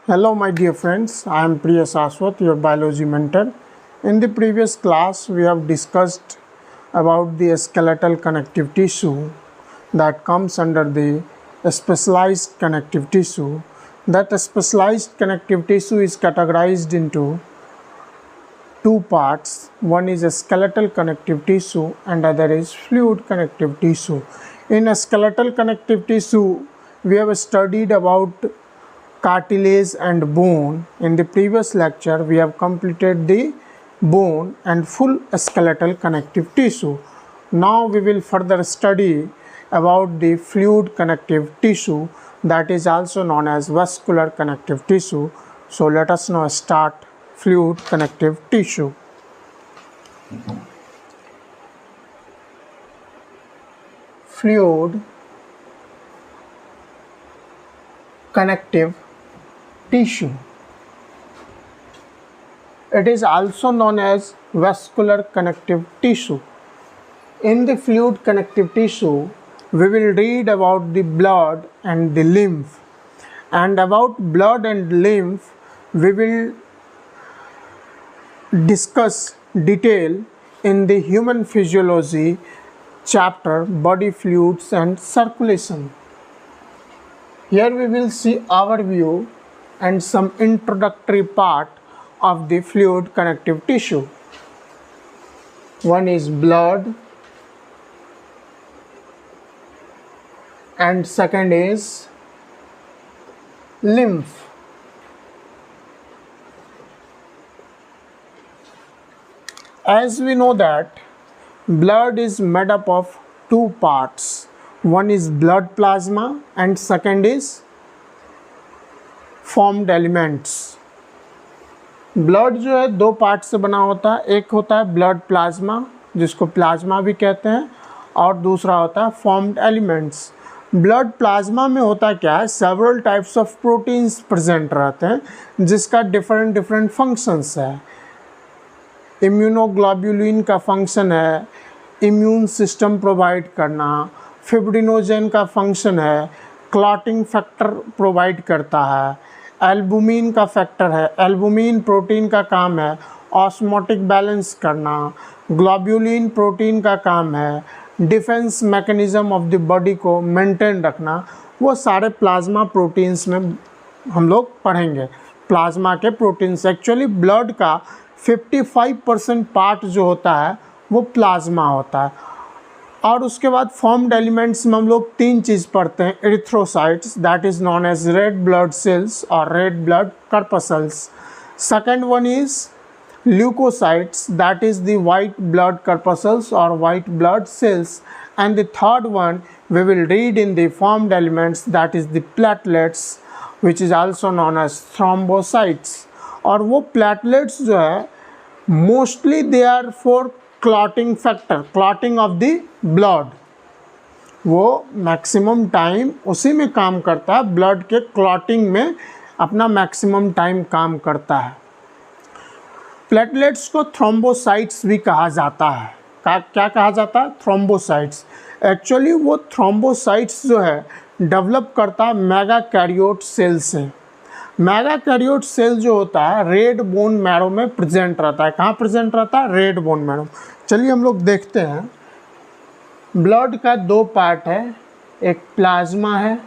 Hello my dear friends, I am Priya Saswat, your biology mentor. In the previous class, we have discussed about the skeletal connective tissue that comes under the specialized connective tissue. That specialized connective tissue is categorized into two parts. One is a skeletal connective tissue and other is fluid connective tissue. In a skeletal connective tissue, we have studied about cartilage and bone. In the previous lecture, we have completed the bone and full skeletal connective tissue. Now we will further study about the fluid connective tissue, that is also known as vascular connective tissue. So let us now start fluid connective tissue. Fluid connective tissue. It is also known as vascular connective tissue. In the fluid connective tissue, we will read about the blood and the lymph. And about blood and lymph, we will discuss detail in the human physiology chapter body fluids and circulation. Here we will see overview and some introductory part of the fluid connective tissue. One is blood and second is lymph. As we know that blood is made up of two parts. One is blood plasma and second is formed elements. Blood जो है दो part से बना होता है. एक होता है ब्लड प्लाज्मा, जिसको प्लाज्मा भी कहते हैं, और दूसरा होता है फॉर्म्ड एलिमेंट्स. ब्लड प्लाज्मा में होता क्या है, several types of proteins present रहते हैं, जिसका डिफरेंट फंक्शंस है. इम्यूनोग्लोब्युलिन का फंक्शन है इम्यून सिस्टम प्रोवाइड करना. फिब्रिनोजेन का फंक्शन है क्लॉटिंग फैक्टर प्रोवाइड करता है. एल्बुमिन का फैक्टर है, एल्बुमिन प्रोटीन का काम है ऑस्मोटिक बैलेंस करना. ग्लोब्युलिन प्रोटीन का काम है defence mechanism of the body को मेंटेन रखना. वो सारे प्लाज्मा प्रोटीन्स में हम लोग पढ़ेंगे. प्लाज्मा के प्रोटीन्स, एक्चुअली ब्लड का 55% पार्ट जो होता है वो प्लाज्मा होता है. और उसके बाद फॉर्म्ड एलिमेंट्स में हम लोग तीन चीज़ पढ़ते हैं. Erythrocytes, that is known as red blood cells और red blood corpuscles. Second one is leukocytes, that is the white blood corpuscles और white blood cells. And the third one we will read in the formed elements, that is the platelets which is also known as thrombocytes. और वो platelets जो है mostly they are for clotting factor, clotting of the blood. वो maximum time उसी में काम करता है, ब्लड के क्लॉटिंग में अपना मैक्सिमम टाइम काम करता है. प्लेटलेट्स को थ्रोम्बोसाइट्स भी कहा जाता है. क्या कहा जाता है? थ्रोम्बोसाइट्स. एक्चुअली वो थ्रोम्बोसाइट्स जो है डेवलप करता है मेगा कैरियोट सेल से. मेगा कैरियोट सेल जो होता है रेड बोन मैरो में प्रेजेंट रहता है. कहाँ प्रेजेंट रहता है? Red bone marrow. चलिए हम लोग देखते हैं. ब्लड का दो पार्ट है, एक प्लाज्मा है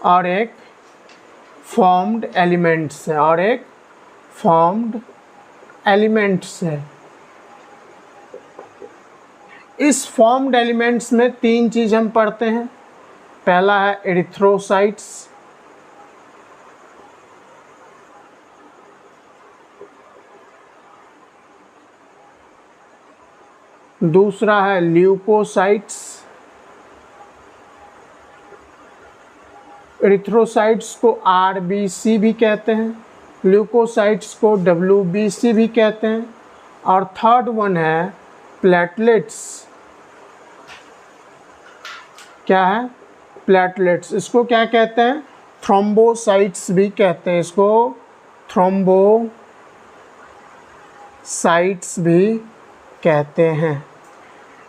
और एक फॉर्म्ड एलिमेंट्स है इस फॉर्म्ड एलिमेंट्स में तीन चीज़ हम पढ़ते हैं. पहला है एरिथ्रोसाइट्स, दूसरा है ल्यूकोसाइट्स. एरिथ्रोसाइट्स को आरबीसी भी कहते हैं, ल्यूकोसाइट्स को डब्ल्यूबीसी भी कहते हैं. और थर्ड वन है प्लेटलेट्स. क्या है? प्लेटलेट्स. इसको क्या कहते हैं? थ्रोम्बोसाइट्स भी कहते हैं. इसको थ्रोम्बोसाइट्स भी कहते हैं.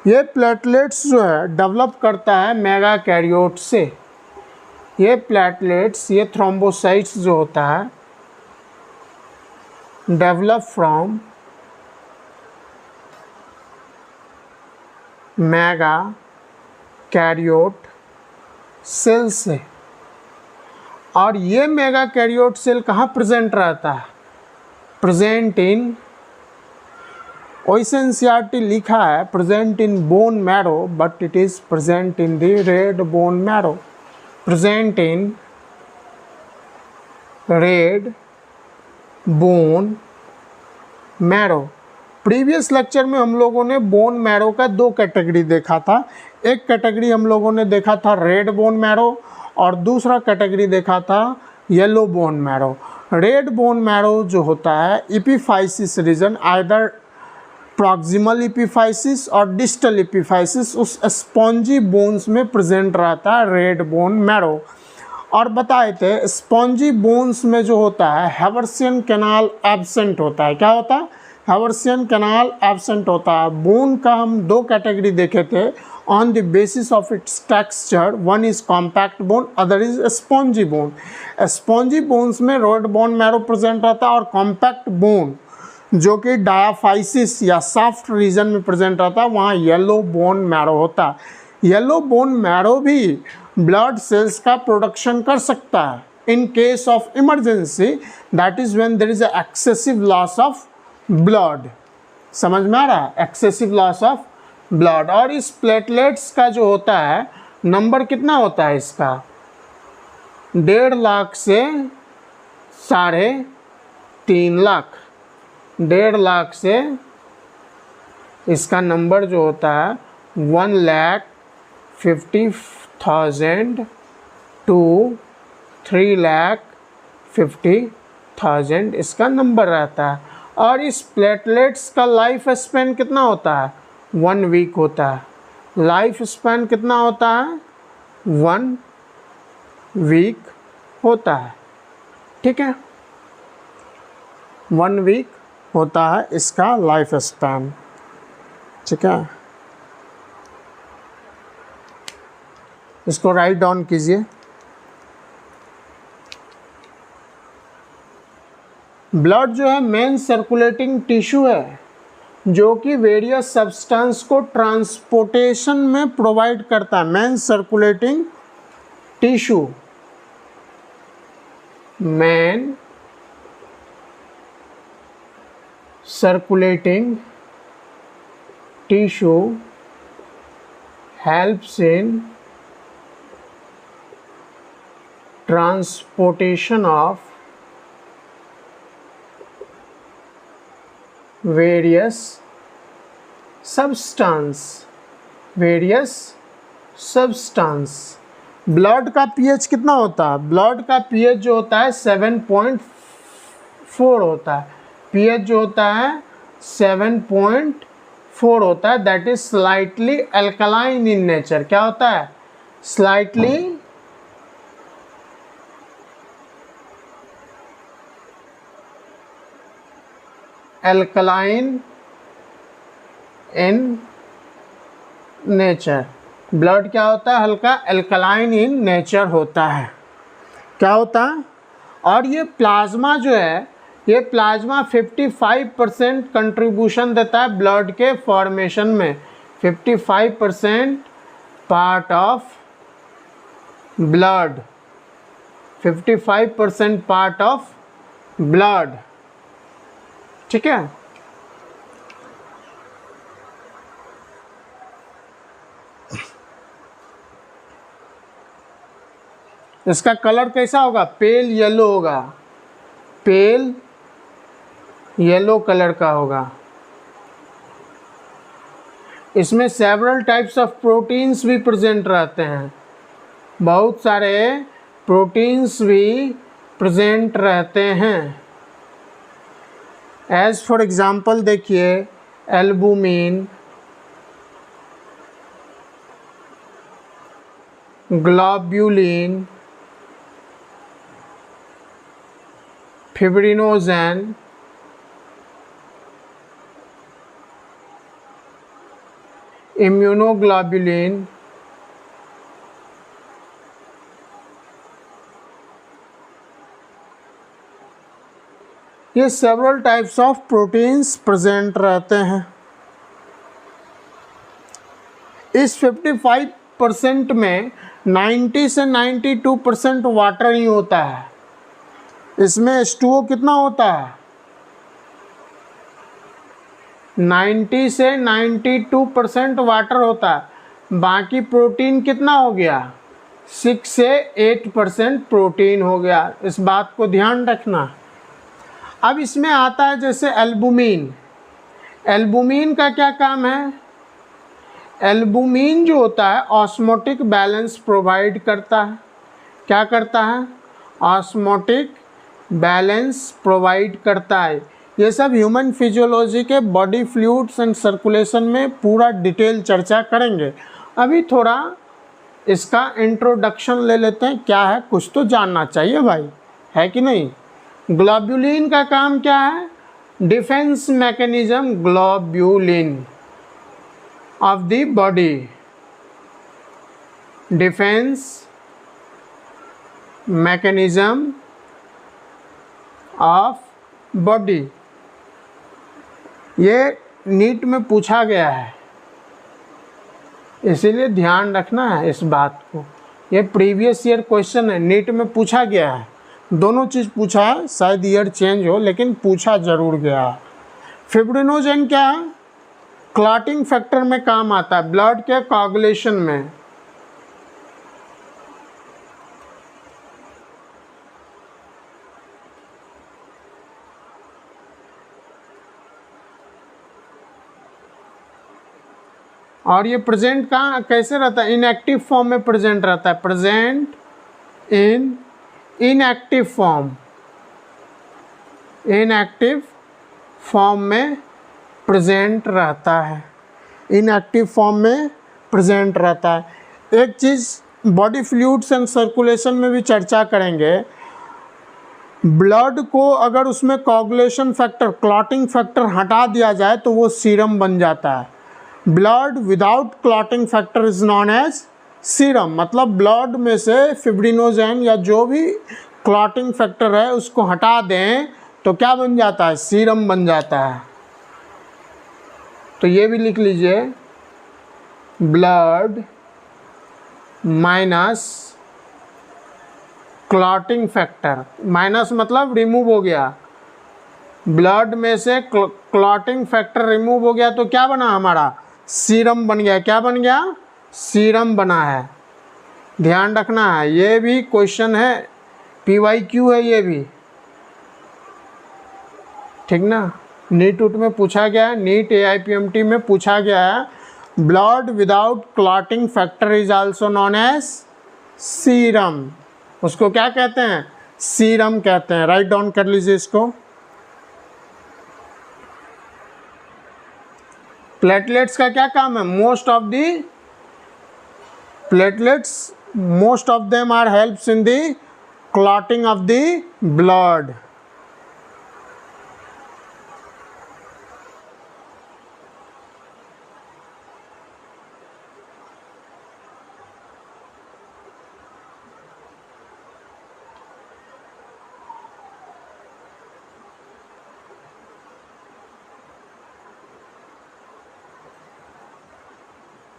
ये प्लेटलेट्स जो है डेवलप करता है मेगा कैरियोट से. ये प्लेटलेट्स, ये थ्रोम्बोसाइट्स जो होता है, डेवलप फ्रॉम मेगा कैरियोट सेल से। और ये मेगा कैरियोट सेल कहाँ प्रेजेंट रहता है? प्रेजेंट इन, OCNCERT लिखा है present in bone marrow, but it is present in the red bone marrow. Present in red bone marrow. Previous lecture में हम लोगों ने बोन मैरो का दो कैटेगरी देखा था। एक कैटेगरी हम लोगों ने देखा था रेड बोन मैरो और दूसरा कैटेगरी देखा था yellow bone marrow. Red bone marrow जो होता है epiphysis region, either proximal epiphysis और डिस्टल इपीफाइसिस, उस स्पॉन्जी बोन्स में प्रेजेंट रहता है रेड बोन मैरो। और बताए थे स्पॉन्जी बोन्स में जो होता है हैवर्सियन कैनाल एब्सेंट होता है। क्या होता है? हैवर्सियन कैनाल एब्सेंट होता है। बोन का हम दो कैटेगरी देखे थे on the basis of its texture, one is compact bone, other is spongy bone. Spongy bones में रेड बोन मैरो प्रेजेंट रहता है और कॉम्पैक्ट बोन जो कि डायाफाइसिस या सॉफ्ट रीजन में प्रेजेंट रहता है, वहाँ येलो बोन मैरो होता है। येलो बोन मैरो भी ब्लड सेल्स का प्रोडक्शन कर सकता है in case of emergency, that is when there is excessive loss of blood. समझ में आ रहा है? Excessive loss of blood. और इस प्लेटलेट्स का जो होता है नंबर कितना होता है इसका? 1.5 लाख से 3.5 लाख। 1.5 लाख से इसका नंबर जो होता है 1,50,000 to 3,50,000 इसका नंबर रहता है। और इस प्लेटलेट्स का लाइफ स्पैन कितना होता है? 1 वीक होता है। लाइफ स्पैन कितना होता है? 1 वीक होता है। ठीक है, 1 वीक होता है इसका लाइफ स्पैन। ठीक है, इसको राइट डाउन कीजिए। ब्लड जो है मेन सर्कुलेटिंग टिश्यू है जो कि वेरियस सब्सटेंस को ट्रांसपोर्टेशन में प्रोवाइड करता है। Main circulating tissue, main circulating tissue helps in transportation of various substance। Blood का पीएच कितना होता है? ब्लड का पीएच जो होता है 7.4 होता है। पीएच जो होता है 7.4 होता है, that is slightly alkaline in nature. क्या होता है? Slightly alkaline in nature. Blood क्या होता है? हल्का अल्कलाइन इन नेचर होता है। क्या होता है? और ये प्लाज्मा जो है, ये प्लाज्मा 55% कंट्रीब्यूशन देता है ब्लड के फॉर्मेशन में। 55% part of blood, 55% part of blood. ठीक है, इसका कलर कैसा होगा? पेल येलो होगा, पेल येलो कलर का होगा। इसमें सेवरल टाइप्स ऑफ प्रोटीन्स भी प्रेजेंट रहते हैं, बहुत सारे प्रोटीन्स भी प्रेजेंट रहते हैं। एज फॉर एग्जाम्पल देखिए एल्बुमिन, ग्लोब्यूलिन, फिब्रिनोजेन, इम्यूनोग्लोबुलिन, ये several types of proteins present रहते हैं। इस 55% में 90 से 92% वाटर ही होता है। इसमें H2O कितना होता है? 90 से 92% वाटर होता है। बाकी प्रोटीन कितना हो गया? 6 से 8% प्रोटीन हो गया। इस बात को ध्यान रखना। अब इसमें आता है जैसे एल्बुमिन। एल्बुमिन का क्या काम है? एल्बुमिन जो होता है ऑस्मोटिक बैलेंस प्रोवाइड करता है। क्या करता है? ऑस्मोटिक बैलेंस प्रोवाइड करता है। ये सब ह्यूमन फिजियोलॉजी के बॉडी फ्लूइड्स एंड सर्कुलेशन में पूरा डिटेल चर्चा करेंगे। अभी थोड़ा इसका इंट्रोडक्शन ले लेते हैं। क्या है, कुछ तो जानना चाहिए भाई, है कि नहीं। ग्लोब्यूलिन का काम क्या है? Defence mechanism globulin of the body, defence mechanism of body. ये नीट में पूछा गया है, इसीलिए ध्यान रखना है इस बात को। ये प्रीवियस ईयर क्वेश्चन है, नीट में पूछा गया है। दोनों चीज़ पूछा है, शायद ईयर चेंज हो लेकिन पूछा जरूर गया है। फिब्रिनोजेन क्या है? क्लॉटिंग फैक्टर में काम आता है, ब्लड के कोगुलेशन में। और ये प्रेजेंट कहाँ कैसे रहता है? इनएक्टिव फॉर्म में प्रेजेंट रहता है। Present in inactive form, inactive form में प्रेजेंट रहता है। इनएक्टिव फॉर्म में प्रेजेंट रहता है। एक चीज़ बॉडी फ्लूइड्स एंड सर्कुलेशन में भी चर्चा करेंगे। ब्लड को अगर उसमें कोगुलेशन फैक्टर, क्लॉटिंग फैक्टर हटा दिया जाए तो वो सीरम बन जाता है। Blood without clotting factor is known as serum. मतलब ब्लड में से फिब्रिनोजेन या जो भी क्लॉटिंग फैक्टर है उसको हटा दें तो क्या बन जाता है? सीरम बन जाता है। तो ये भी लिख लीजिए, blood minus clotting factor. Minus मतलब रिमूव हो गया, ब्लड में से क्लॉटिंग फैक्टर रिमूव हो गया तो क्या बना हमारा? सीरम बन गया। क्या बन गया? सीरम बना है। ध्यान रखना है, ये भी क्वेश्चन है, PYQ है ये भी, ठीक ना। नीट उट में पूछा गया है, नीट AIPMT में पूछा गया है। Blood without clotting factor is also known as serum. उसको क्या कहते हैं? सीरम कहते हैं। राइट डाउन कर लीजिए इसको। प्लेटलेट्स का क्या काम है? Most of the platelets, most of them are helps in the clotting of the blood.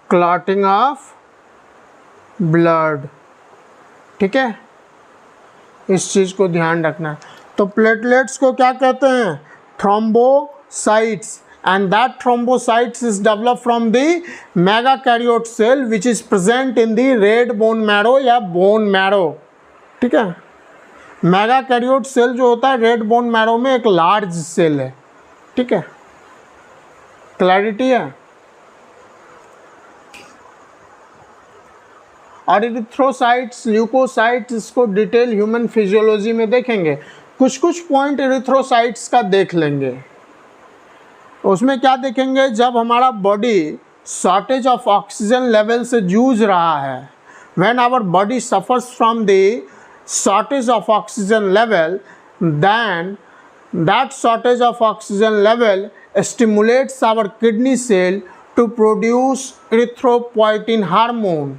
Clotting of blood, ठीक है, इस चीज़ को ध्यान रखना। तो प्लेटलेट्स को क्या कहते हैं? Thrombocytes, and that thrombocytes is develop from the megakaryocyte cell which is present in the red bone marrow या बोन मैरो, ठीक है। मेगाकैरियोट सेल जो होता है रेड बोन मैरो में एक लार्ज सेल है, ठीक है। क्लैरिटी है। और इरिथ्रोसाइट्स, ल्यूकोसाइट्स, इसको डिटेल ह्यूमन फिजियोलॉजी में देखेंगे। कुछ कुछ पॉइंट इरिथ्रोसाइट्स का देख लेंगे। उसमें क्या देखेंगे? जब हमारा body shortage of oxygen level से जूझ रहा है, when our body suffers from the shortage of oxygen level, then that shortage of oxygen level stimulates our kidney cell to produce erythropoietin hormone,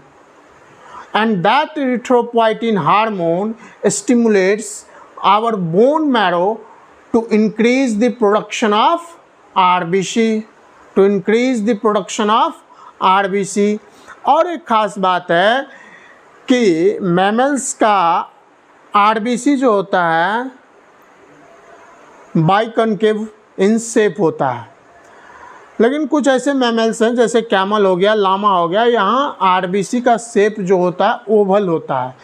and that erythropoietin hormone stimulates our bone marrow to increase the production of RBC, to increase the production of RBC. और एक खास बात है कि mammals का RBC जो होता है बाइकनकेव इन शेप होता है, लेकिन कुछ ऐसे मैमल्स हैं जैसे कैमल हो गया, लामा हो गया, यहाँ आरबीसी का शेप जो होता है ओवल होता है।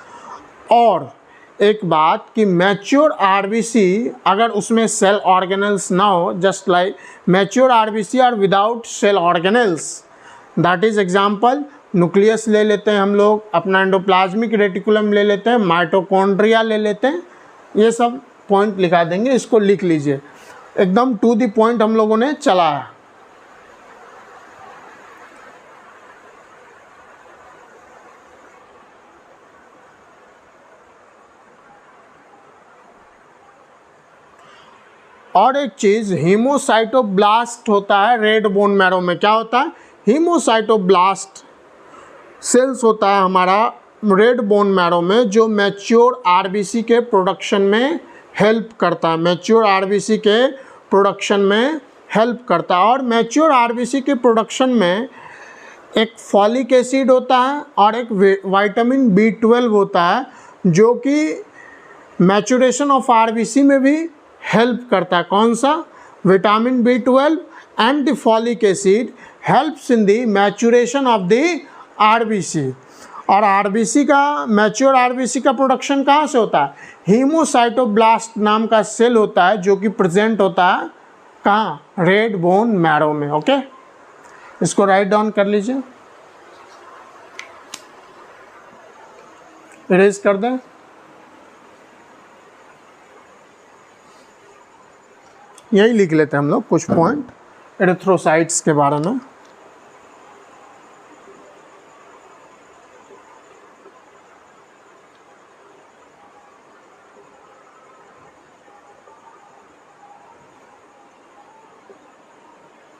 और एक बात कि मैच्योर आरबीसी अगर उसमें सेल ऑर्गेनल्स ना हो, just like mature RBC are without cell organelles, that is example nucleus ले लेते हैं हम लोग, अपना एंडोप्लाज्मिक रेटिकुलम ले लेते हैं, माइटोकॉन्ड्रिया ले लेते हैं, ये सब पॉइंट लिखा देंगे, इसको लिख लीजिए, एकदम टू द पॉइंट हम लोगों ने चला है। और एक चीज हीमोसाइटोब्लास्ट होता है रेड बोन मैरो में। क्या होता है? हीमोसाइटोब्लास्ट सेल्स होता है हमारा रेड बोन मैरो में, जो मैच्योर आरबीसी के प्रोडक्शन में हेल्प करता है, मैच्योर आरबीसी के प्रोडक्शन में हेल्प करता है। और मैच्योर आरबीसी के प्रोडक्शन में एक फॉलिक एसिड होता है और एक विटामिन B12 होता है, जो कि मैच्योरेशन ऑफ आरबीसी में भी हेल्प करता है। कौन सा? Vitamin B12 and the folic acid helps in the maturation of the RBC. और आरबीसी का, मैच्योर आरबीसी का प्रोडक्शन कहाँ से होता है? हीमोसाइटोब्लास्ट नाम का सेल होता है, जो कि प्रेजेंट होता है कहाँ? रेड बोन मैरो में। ओके, इसको राइट डाउन कर लीजिए, इरेज कर दें। यही लिख लेते हैं हम लोग कुछ पॉइंट एरिथ्रोसाइट्स के बारे में।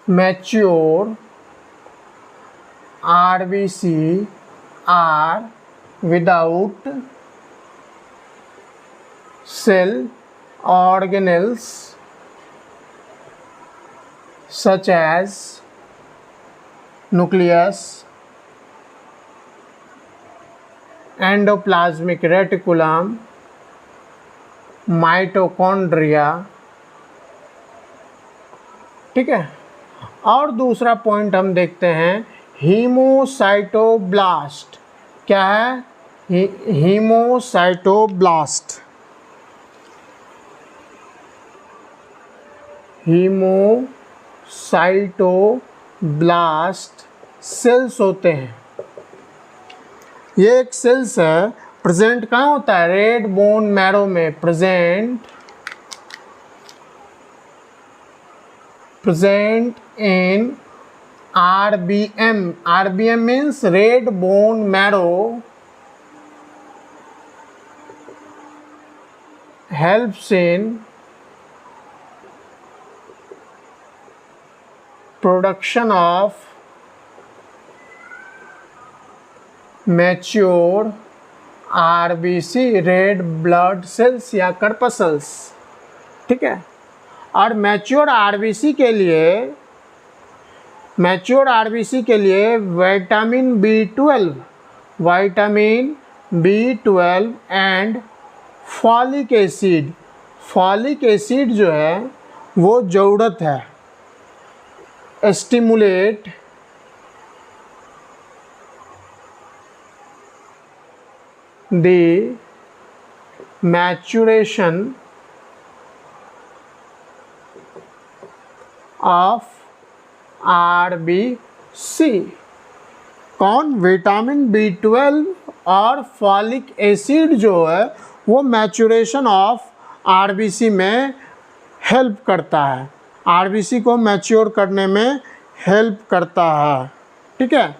Mature RBC are without cell organelles such as nucleus, endoplasmic reticulum, mitochondria। ठीक है, और दूसरा पॉइंट हम देखते हैं हीमोसाइटोब्लास्ट। क्या है? हीमोसाइटोब्लास्ट, हीमोसाइटोब्लास्ट सेल्स होते हैं। ये एक सेल्स है, प्रेजेंट कहाँ होता है? रेड बोन मैरो में present in RBM। RBM means red bone marrow, helps in production of mature RBC red blood cells या corpuscles। ठीक है, और मैच्योर आरबीसी के लिए vitamin B12 and folic acid जो है वो ज़रूरत है। Stimulate the maturation of RBC. कौन? विटामिन B12 और फॉलिक एसिड जो है वो मैच्योरेशन ऑफ आरबीसी में हेल्प करता है, आरबीसी को मैच्योर करने में हेल्प करता है। ठीक है,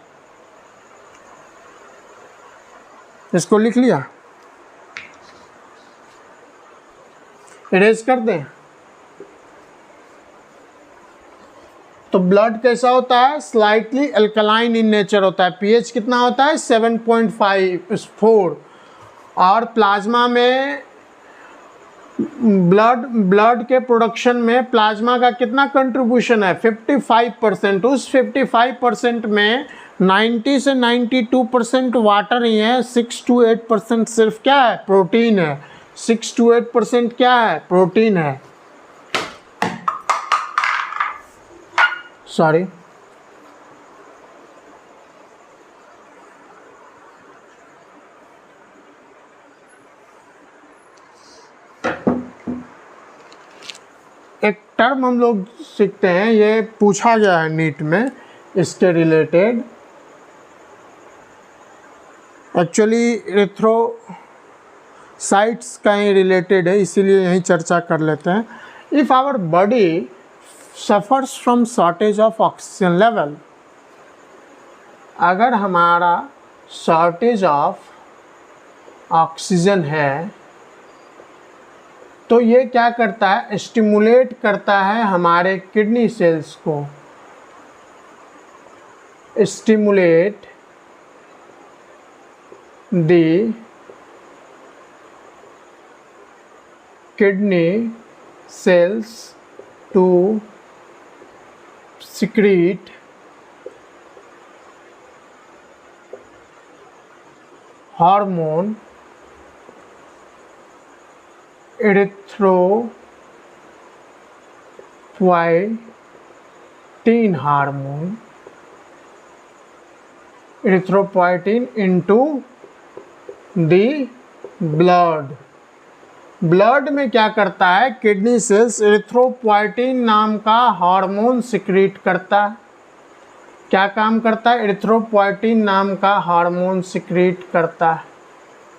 इसको लिख लिया, इरेज कर दें। तो ब्लड कैसा होता है? स्लाइटली अल्कलाइन इन नेचर होता है। पीएच कितना होता है? 7.54। और प्लाज्मा में ब्लड के प्रोडक्शन में प्लाज्मा का कितना कंट्रीब्यूशन है? 55%। उस 55% में 90 से 92% वाटर ही है, 6 to 8% सिर्फ क्या है? प्रोटीन है। 6 to 8% क्या है? प्रोटीन है। सॉरी, एक टर्म हम लोग सीखते हैं, ये पूछा गया है नीट में इसके रिलेटेड। एक्चुअली एरिथ्रोसाइट्स का ही रिलेटेड है, इसीलिए यहीं चर्चा कर लेते हैं। If our body suffers from shortage of oxygen level, अगर हमारा शॉर्टेज ऑफ ऑक्सीजन है तो ये क्या करता है? स्टिमुलेट करता है हमारे किडनी सेल्स को, stimulate the kidney cells to secrete hormone erythropoietin hormone, erythropoietin into the blood। Blood में क्या करता है? किडनी सेल्स एरिथ्रोपोइटिन नाम का हार्मोन सिक्रीट करता है। क्या काम करता है? एरिथ्रोपोइटिन नाम का हार्मोन सिक्रीट करता है।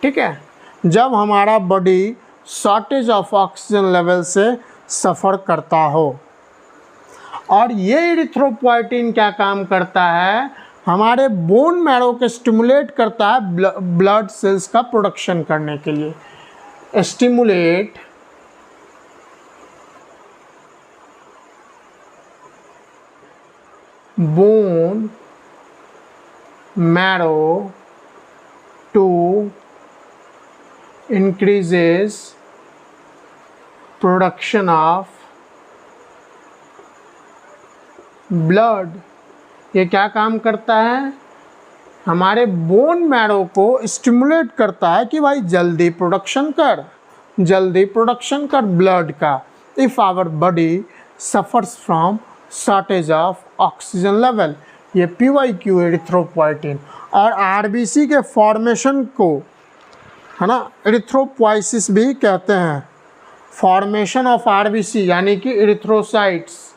ठीक है, जब हमारा body shortage of oxygen level से सफ़र करता हो। और ये एरिथ्रोपोइटिन क्या काम करता है? हमारे बोन मैरो को स्टिमुलेट करता है ब्लड सेल्स का प्रोडक्शन करने के लिए। Stimulate bone marrow to increases production of blood। ये क्या काम करता है? हमारे बोन मैरो को स्टिमुलेट करता है कि भाई जल्दी प्रोडक्शन कर ब्लड का। If our body suffers from shortage of oxygen level, ये PYQ एरिथ्रोपोइटिन और RBC के फॉर्मेशन को, है ना, एरिथ्रोपोइसिस भी कहते हैं। फॉर्मेशन ऑफ RBC यानी कि erythrocytes,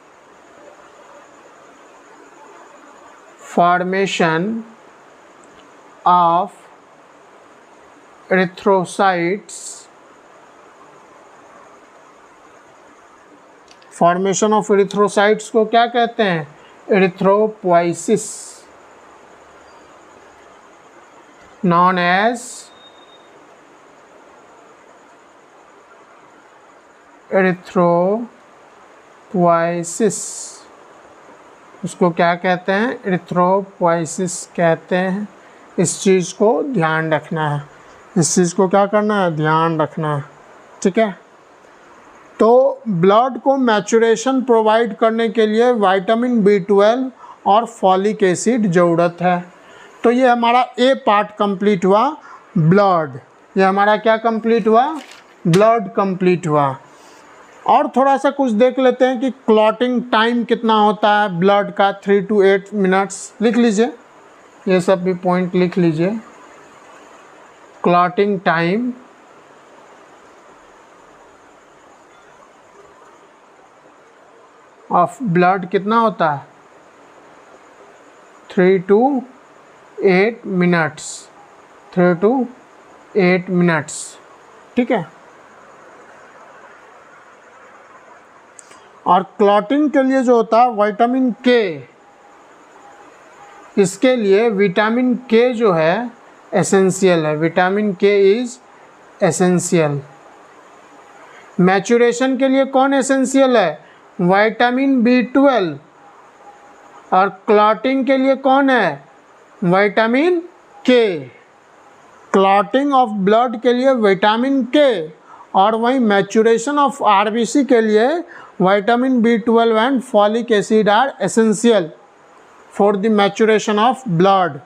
formation of erythrocytes, formation of erythrocytes को क्या कहते हैं? Erythropoiesis, known as erythropoiesis. उसको क्या कहते हैं? एरिथ्रोपोइसिस कहते हैं। इस चीज़ को ध्यान रखना है, इस चीज़ को क्या करना है? ध्यान रखना है। ठीक है, तो ब्लड को मैचुरेशन प्रोवाइड करने के लिए विटामिन B12 और फॉलिक एसिड ज़रूरत है। तो ये हमारा ए पार्ट कंप्लीट हुआ, ब्लड। ये हमारा क्या कंप्लीट हुआ? ब्लड कंप्लीट हुआ। और थोड़ा सा कुछ देख लेते हैं कि क्लॉटिंग टाइम कितना होता है ब्लड का। 3 to 8 मिनट्स लिख लीजिए, ये सब भी पॉइंट लिख लीजिए। क्लॉटिंग टाइम ऑफ ब्लड कितना होता है? 3 to 8 मिनट्स, 3 to 8 मिनट्स। ठीक है, और क्लॉटिंग के लिए जो होता है विटामिन के, इसके लिए विटामिन के जो है एसेंशियल है। विटामिन के इज एसेंशियल। मैचुरेशन के लिए कौन एसेंशियल है? Vitamin B12। और क्लॉटिंग के लिए कौन है? विटामिन के। क्लॉटिंग ऑफ ब्लड के लिए विटामिन के और वहीं मैच्योरेशन ऑफ आरबीसी के लिए vitamin B12 and folic acid are essential for the maturation of blood.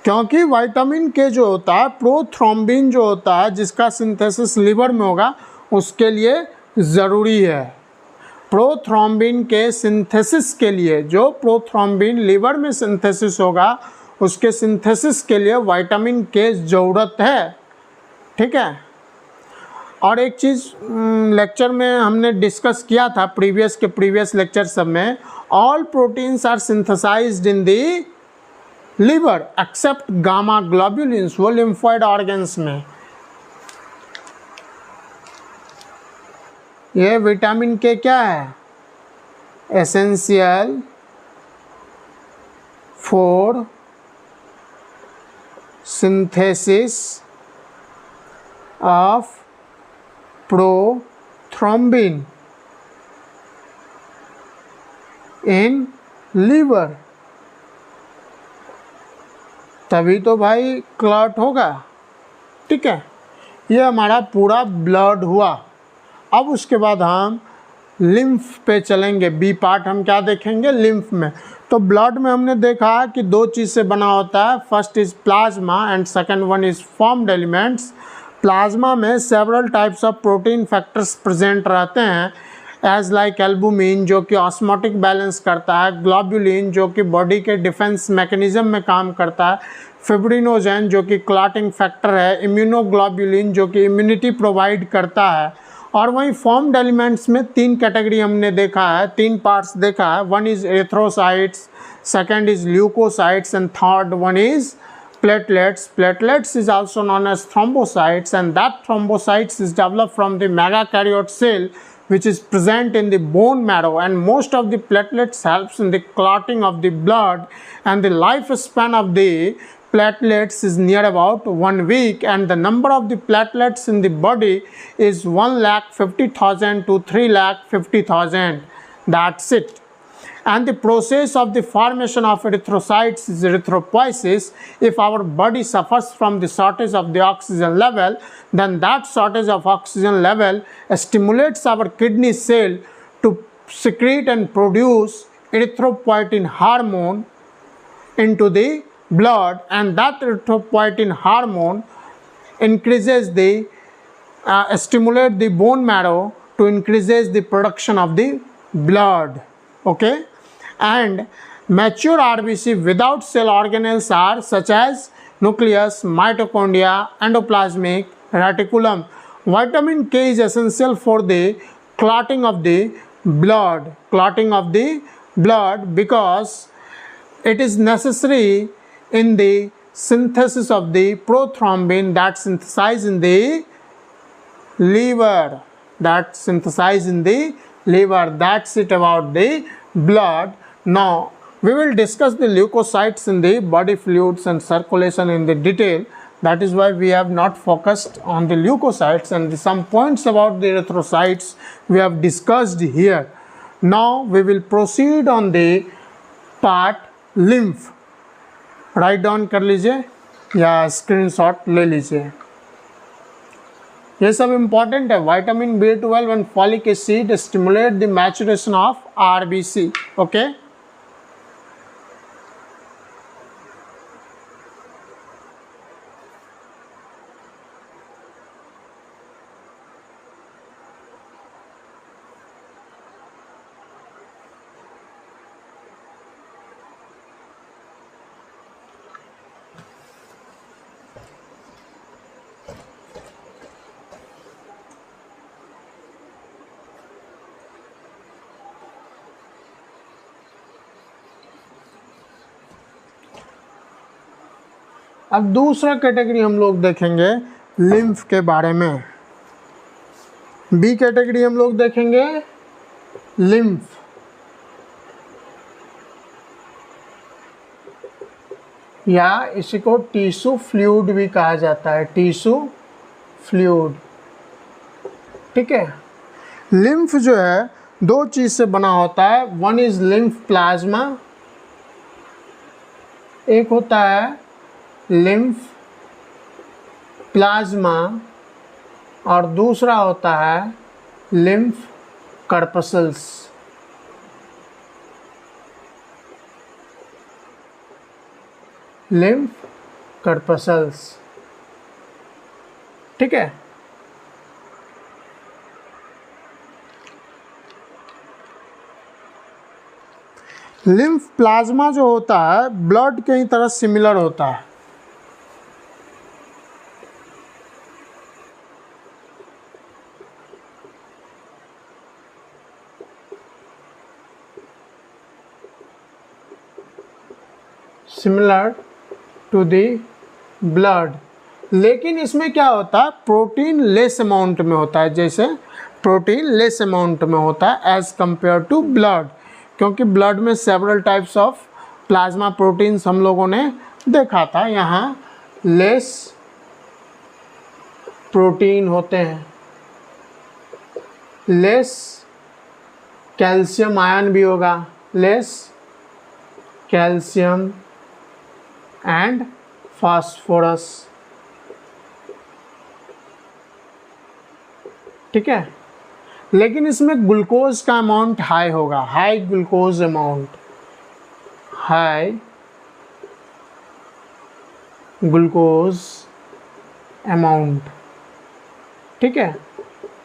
क्योंकि विटामिन के जो होता है प्रोथ्रोम्बिन जो होता है जिसका सिंथेसिस लिवर में होगा उसके लिए ज़रूरी है। प्रोथ्रोम्बिन के सिंथेसिस के लिए, जो प्रोथ्रोम्बिन लिवर में सिंथेसिस होगा उसके सिंथेसिस के लिए विटामिन के ज़रूरत है। ठीक है। और एक चीज़ लेक्चर में हमने डिस्कस किया था प्रीवियस लेक्चर सब में, all proteins are synthesized in the liver except gamma globulins, वो लिम्फोइड ऑर्गन्स में। ये विटामिन के क्या है? Essential for synthesis of prothrombin in liver. तभी तो भाई क्लॉट होगा। ठीक है। ये हमारा पूरा ब्लड हुआ। अब उसके बाद हम लिम्फ पे चलेंगे। बी पार्ट हम क्या देखेंगे? लिम्फ में। तो ब्लड में हमने देखा कि दो चीज़ से बना होता है, first is plasma and second one is formed elements. Plasma में several types of protein factors present रहते हैं, एज लाइक एल्बुमिन जो कि ऑस्मोटिक बैलेंस करता है, ग्लोबुलिन जो कि बॉडी के डिफेंस मैकेनिज्म में काम करता है, फिब्रिनोजेन जो कि क्लॉटिंग फैक्टर है, इम्यूनोग्लोबुलिन जो कि इम्यूनिटी प्रोवाइड करता है। और वहीं फॉर्म्ड एलिमेंट्स में तीन कैटेगरी हमने देखा है, तीन पार्ट्स देखा है। One is erythrocytes, second is leukocytes and third one is platelets. Platelets is also known as thrombocytes, and that thrombocytes is developed from the megakaryote cell which is present in the bone marrow, and most of the platelets helps in the clotting of the blood, and the lifespan of the platelets is near about 1 week, and the number of the platelets in the body is 1,50,000 to 3,50,000. That's it. And the process of the formation of erythrocytes is erythropoiesis. If our body suffers from the shortage of the oxygen level, then that shortage of oxygen level stimulates our kidney cell to secrete and produce erythropoietin hormone into the blood, and that erythropoietin hormone increases the stimulate the bone marrow to increases the production of the blood. Okay. And mature RBC without cell organelles are such as nucleus, mitochondria, endoplasmic reticulum. Vitamin K is essential for the clotting of the blood because it is necessary in the synthesis of the prothrombin that synthesized in the liver. That's it about the blood. Now we will discuss the leukocytes in the body fluids and circulation in the detail. That is why we have not focused on the leukocytes, and some points about the erythrocytes we have discussed here. Now we will proceed on the part lymph. Write down कर लीजिए या screenshot ले लीजिए। ये सब important है। Vitamin B12 and folic acid stimulate the maturation of RBC। Okay. अब दूसरा कैटेगरी हम लोग देखेंगे लिम्फ के बारे में। बी कैटेगरी हम लोग देखेंगे लिम्फ। या इसी को टिश्यू फ्लूइड भी कहा जाता है, टिश्यू फ्लूइड। ठीक है। लिम्फ जो है दो चीज से बना होता है। वन इज लिम्फ प्लाज्मा, एक होता है लिम्फ प्लाज्मा और दूसरा होता है लिम्फ कर्पसल्स। लिम्फ कर्पसल्स, ठीक है। लिम्फ प्लाज्मा जो होता है ब्लड के ही तरह सिमिलर होता है। सिमिलर टू दी ब्लड, लेकिन इसमें क्या होता है, प्रोटीन लेस अमाउंट में होता है। जैसे प्रोटीन लेस अमाउंट में होता है एज कंपेयर टू ब्लड, क्योंकि ब्लड में several types of plasma proteins हम लोगों ने देखा था। यहाँ लेस प्रोटीन होते हैं, लेस कैल्शियम आयन भी होगा, लेस कैल्शियम एंड फास्फोरस, ठीक है। लेकिन इसमें ग्लूकोज का अमाउंट हाई होगा, high glucose amount, high glucose amount, ठीक है।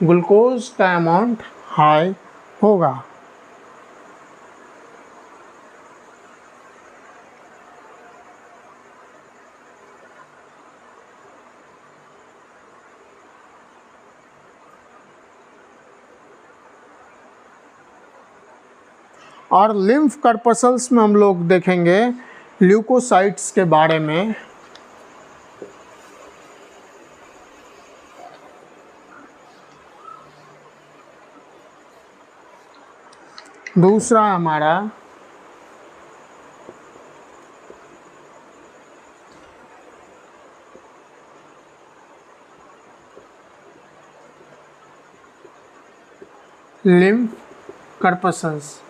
ग्लूकोज का अमाउंट हाई होगा। और लिम्फ कर्पसल्स में हम लोग देखेंगे ल्यूकोसाइट्स के बारे में। दूसरा हमारा लिम्फ कर्पसल्स,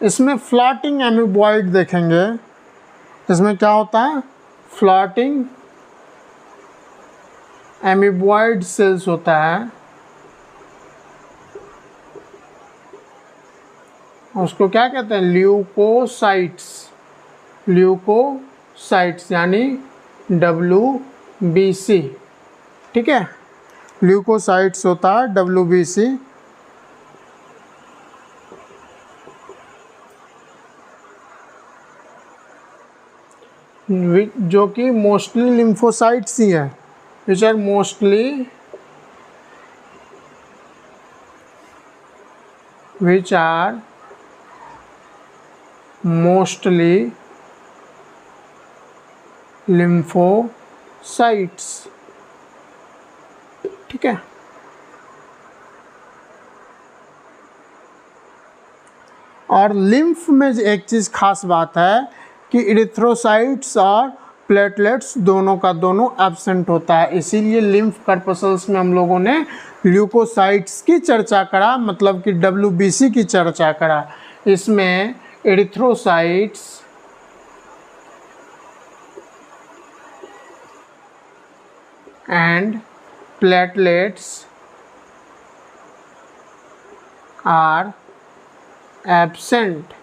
इसमें फ्लैटिंग एमीबॉइड देखेंगे। इसमें क्या होता है, फ्लैटिंग एमीबॉइड सेल्स होता है, उसको क्या कहते हैं, ल्यूकोसाइट्स। ल्यूकोसाइट्स यानी WBC, ठीक है। ल्यूकोसाइट्स होता है WBC। जो कि मोस्टली लिम्फोसाइट्स ही हैं, विच आर मोस्टली लिम्फोसाइट्स, ठीक है। और लिम्फ में एक चीज़ खास बात है कि इरिथ्रोसाइट्स और प्लेटलेट्स दोनों का दोनों एब्सेंट होता है। इसीलिए लिम्फ कर्पसल्स में हम लोगों ने ल्यूकोसाइट्स की चर्चा करा, मतलब कि WBC की चर्चा करा। इसमें erythrocytes and platelets are absent.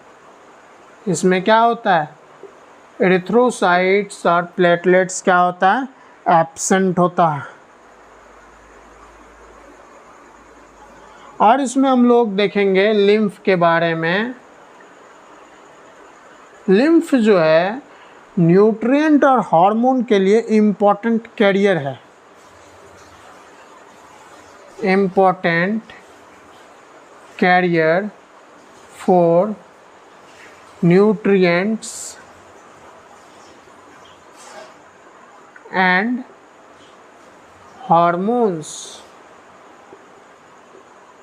इसमें क्या होता है, एरिथ्रोसाइट्स और प्लेटलेट्स क्या होता है, एब्सेंट होता है। और इसमें हम लोग देखेंगे लिम्फ के बारे में। लिम्फ जो है न्यूट्रिएंट और हार्मोन के लिए इम्पोर्टेंट कैरियर है, important carrier for nutrients and hormones।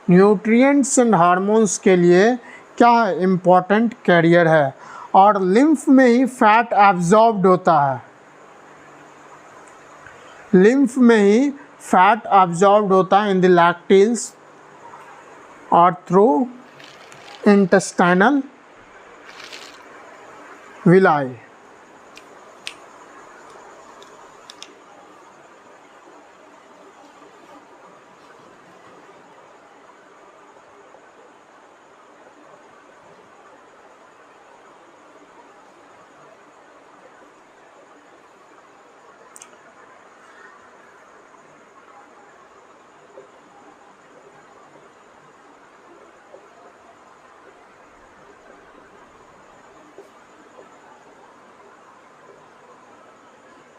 Nutrients and hormones के लिए क्या है, इम्पोर्टेंट कैरियर है। और लिम्फ में ही फैट एब्जॉर्ब्ड होता है, लिम्फ में ही फैट एब्जॉर्ब्ड होता है इन द लैक्टिल्स और through intestinal villi.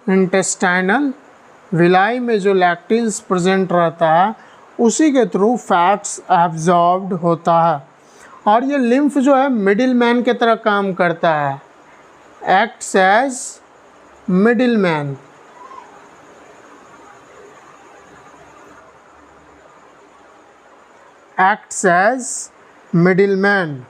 Intestinal villi में जो लैक्टिन्स प्रेजेंट रहता है उसी के थ्रू फैट्स एब्जॉर्ब्ड होता है। और ये लिम्फ जो है मिडिल मैन के तरह काम करता है, acts as middle man. Acts as middle man.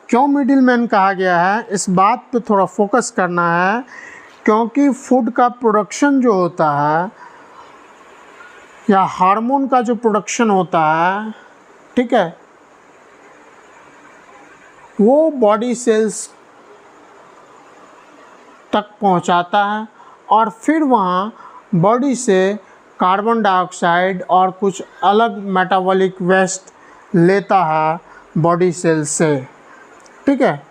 क्यों मिडिल मैन कहा गया है, इस बात पे थोड़ा फोकस करना है, क्योंकि फूड का प्रोडक्शन जो होता है या हार्मोन का जो प्रोडक्शन होता है, ठीक है, वो बॉडी सेल्स तक पहुंचाता है और फिर वहाँ बॉडी से कार्बन डाइऑक्साइड और कुछ अलग मेटाबॉलिक वेस्ट लेता है बॉडी सेल से, ठीक है।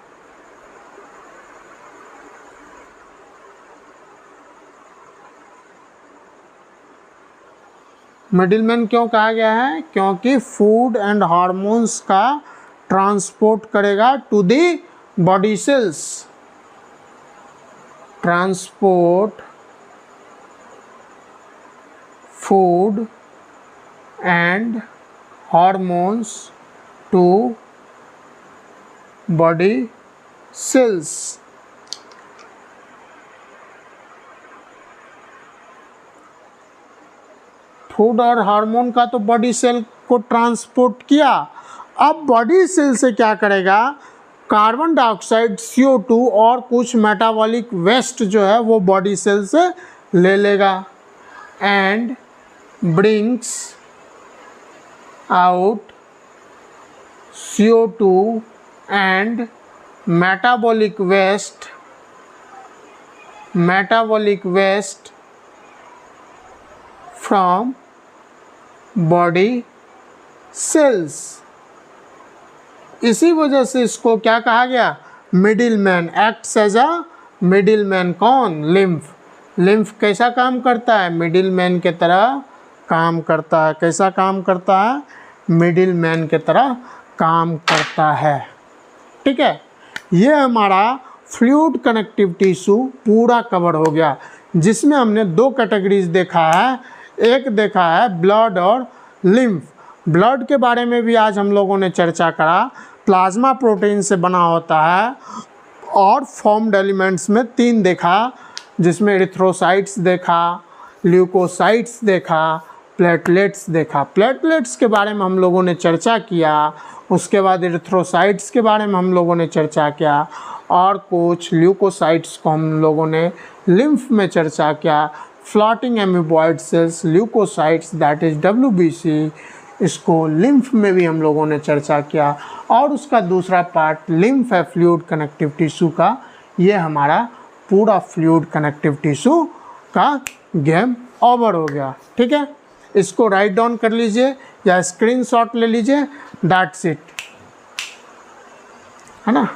मिडिलमैन क्यों कहा गया है, क्योंकि फूड एंड हार्मोन्स का ट्रांसपोर्ट करेगा to the body cells. Transport food and hormones to body cells. Food और हार्मोन का तो बॉडी सेल को ट्रांसपोर्ट किया, अब बॉडी सेल से क्या करेगा, कार्बन डाइऑक्साइड CO2 और कुछ मेटाबॉलिक वेस्ट जो है वो बॉडी सेल से ले लेगा and brings out CO2 and metabolic waste from body cells। इसी वजह से इसको क्या कहा गया, middle man. Acts as a middle man. कौन, लिम्फ। लिम्फ कैसा काम करता है, मिडिल मैन के तरह काम करता है। कैसा काम करता है, मिडिल मैन के तरह काम करता है, ठीक है। ये हमारा फ्लूइड कनेक्टिव टिश्यू पूरा कवर हो गया, जिसमें हमने दो कैटेगरीज देखा है, एक देखा है ब्लड और लिम्फ। ब्लड के बारे में भी आज हम लोगों ने चर्चा करा, प्लाज्मा प्रोटीन से बना होता है और फॉर्म्ड एलिमेंट्स में 3 देखा, जिसमें एरिथ्रोसाइट्स देखा, ल्यूकोसाइट्स देखा, प्लेटलेट्स देखा। प्लेटलेट्स के बारे में हम लोगों ने चर्चा किया, उसके बाद एरिथ्रोसाइट्स के बारे में हम लोगों ने चर्चा किया और कुछ ल्यूकोसाइट्स को हम लोगों ने लिम्फ में चर्चा किया। Floating amoeboid cells leukocytes that is WBC, इसको लिम्फ में भी हम लोगों ने चर्चा किया। और उसका दूसरा पार्ट लिम्फ है फ्लूइड कनेक्टिव टिश्यू का। ये हमारा पूरा फ्लूइड कनेक्टिव टिश्यू का गेम ओवर हो गया, ठीक है। इसको राइट डाउन कर लीजिए या स्क्रीनशॉट ले लीजिए, दैट्स इट, है ना।